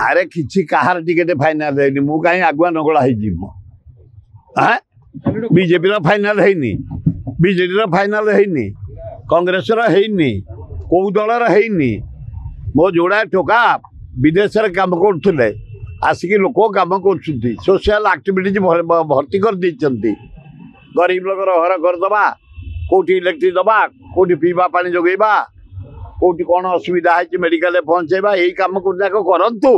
अरे किसी कहार ticket final है मु कहीं आगुआ नगला हाँ बीजेपी फाइनाल है बीजेडी फाइनाल है कांग्रेस है कौ दलर है मो जोड़ा टोका विदेश काम कर आसिक लोक काम कर सोशल एक्टिविटीज भर्ती कर देती गरीब लोग घर करदे कौटी इलेक्ट्रिक दबा कौटी पीवा पानी जोगेबा कौटी कौन असुविधा है मेडिकल पहुंचेबा यही काम करतु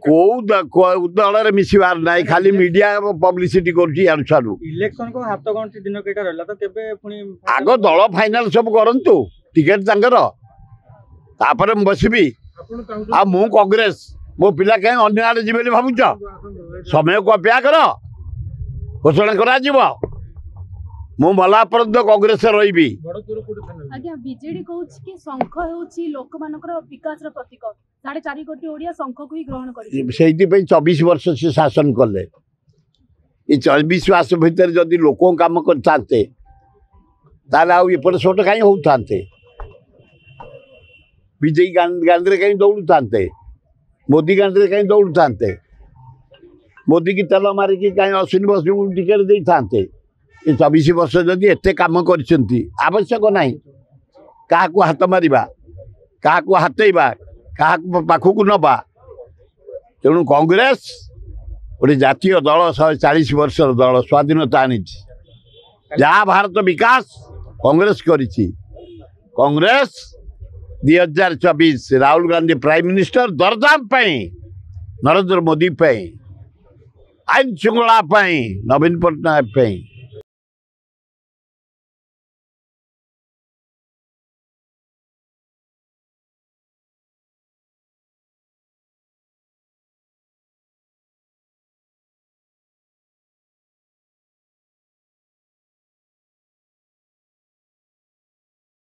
कौ दल मिसबार ना खाली मीडिया पब्लिसिटी करू इलेक्शन को हाथ गंठी दिन कईटा रहला तो केबे पुनी आगो दल फाइनाल सब करंतु टिकेट तांकर तापर बसबी आ मु कांग्रेस मो पिला कहीं अन्य आड़े जी भावुच समय को अपेक्षा कर घोषणा करा मु मला पर्यंत कांग्रेस रही आज्ञा बीजेडी कहूछ कि शंख होउची लोक मानकर विकास रो प्रतीक 4.5 कोटी ओडिया शंख को ही ग्रहण करि सेति पे 24 वर्ष से शासन कले ये 24 वर्ष भीतर जदि लोक काम करते ताले आ एपट सोट कहीं होते विजय गांधी कहीं दौड़ते मोदी गांधी कहीं दौड़ते मोदी की तेल मारिकी कहीं अश्विनी बस टिकेट दे था ये 24 वर्ष जदि एते काम कर आवश्यक ना क्या हाथ मारिबा क्या हाथेबा क्या पाखक नवा तेणु कांग्रेस गोटे जातीय दल 140 वर्ष दल स्वाधीनता आनी जहाँ भारत विकास कांग्रेस करिछि कांग्रेस 2024 राहुल गांधी प्राइम मिनिस्टर दरदाम नरेंद्र मोदी आईन श्रृंखला नवीन पट्टनायक